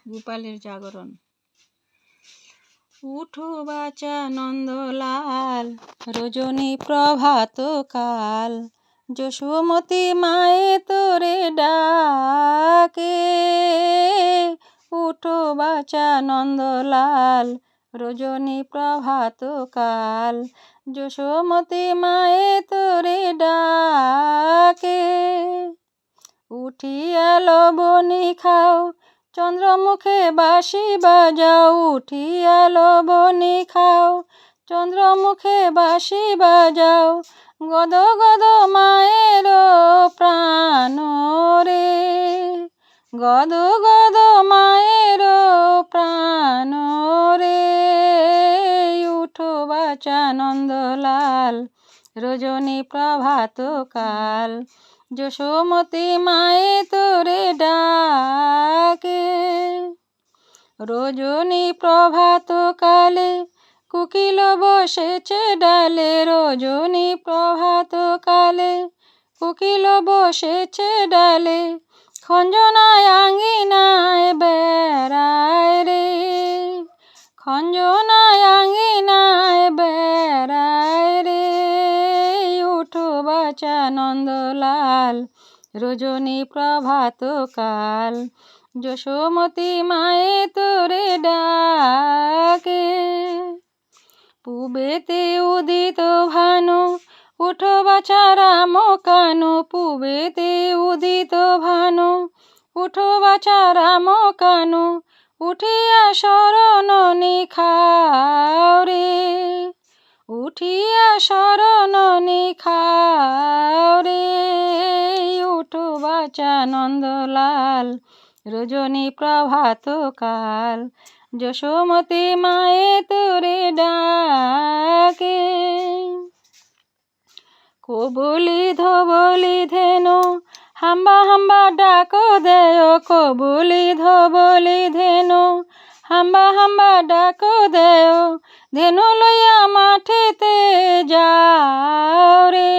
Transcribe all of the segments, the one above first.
গোপালের জাগরণ। উঠো বাছা নন্দলাল, রজনী প্রভাত কাল, যশোমতী মায়ে তোরে ডাকে। উঠো বাছা নন্দলাল, রজনী প্রভাত কাল, যশোমতী মায়ে তোরে ডাকে। উঠিয়া লবণী খাও, চন্দ্রমুখে বাঁশি বাজাও। উঠিয়া লবণী খাও, চন্দ্রমুখে বাঁশি বাজাও। গদ গদ মায়ের প্রাণ রে, গদ গদ মায়ের প্রাণ রে। উঠো বাছা নন্দলাল, রজনী প্রভাত কাল, যশোমতী মায়ে তোরে ডাকে। রজনী প্রভাত কালে কোকিল বসেছে ডালে। রজনী প্রভাত কালে কোকিল বসেছে ডালে, খঞ্জনায় আঙ্গিনায় বেড়ায় রে, খঞ্জনায় আঙ্গিনায় বেড়ায় রে। উঠো বাছা নন্দলাল, রজনী প্রভাত কাল, যশোমতী মায়ে তোরে ডাকে। পূবেতে উদিত ভানু, উঠো বাছা রাম কানু। পূবেতে উদিত ভানু, উঠো বাছা রাম কানু। উঠিয়া শরণ নিখাও রে, উঠিয়া শরণ নিখাও রে। উঠো বাছা নন্দলাল, রজনী প্রভাত কাল, যশোমতী মায়ে তোরে ডাকে। কবলি ধবলি ধেনু, হাম্বা হাম্বা ডাক দেয়। কবলি ধবলি ধেনু, হাম্বা হাম্বা ডাক দেয়। ধেনু লইয়া মাঠেতে যাও রে,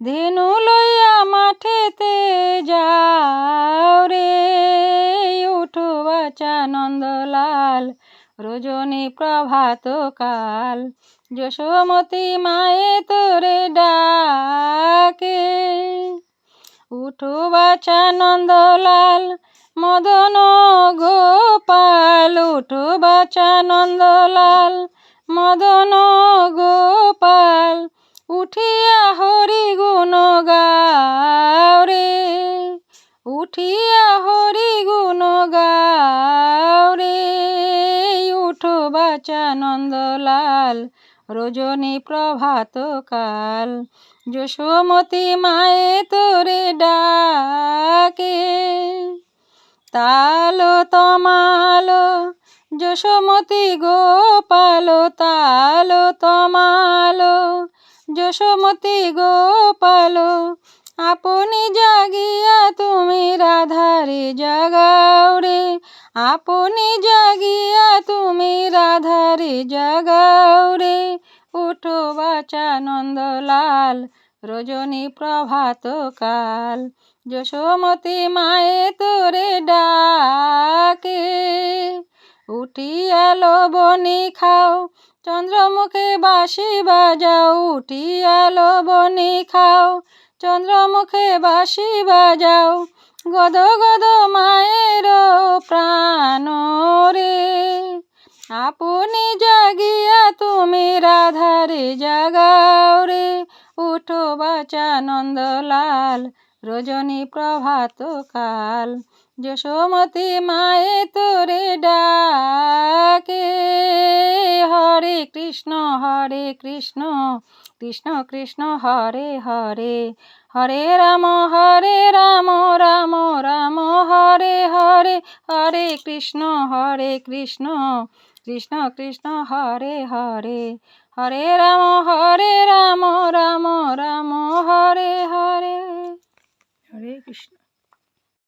ধেনু লইয়া মাঠেতে যাও রে। উঠো বাছা নন্দলাল, রজনী প্রভাত কাল, যশোমতী মায়ে তোরে ডাকে। উঠো বাছা নন্দলাল, মদন গোপাল। উঠো বাছা নন্দলাল, মদন গোপাল। উঠিয়া হরি গুণ গাও রে, উঠিয়া হরি গুণ গাও রে। উঠো বাছা নন্দলাল, রজনী প্রভাত কাল, যশোমতী মায়ে তোরে ডাকে। তাল তমাল যশোমতী গোপাল, তাল তমাল যশোমতী গোপাল। আপনি জাগিয়া তুমি রাধারে জাগাও রে, আপনি জাগিয়া তুমি রাধারে জাগাও রে। উঠো বাছা নন্দলাল, রজনী প্রভাত কাল, যশোমতী মায়ে তোরে ডাকে। উঠিয়া লবণী খাও, চন্দ্রমুখে বাঁশি বাজাও। উঠিয়া লবণী খাও, চন্দ্রমুখে বাঁশি বাজাও। গদ গদ মায়ের প্রাণ রে, আপনি জাগিয়া তুমি রাধারে জাগাও রে। উঠো বাছা নন্দলাল, রজনী প্রভাত কাল, যশোমতী মায়ে তোরে ডাকে। হরে কৃষ্ণ কৃষ্ণ কৃষ্ণ হরে হরে, হরে রাম রাম রাম হরে হরে। হরে কৃষ্ণ কৃষ্ণ কৃষ্ণ হরে হরে, হরে রাম রাম রাম হরে হরে। হরে কৃষ্ণ।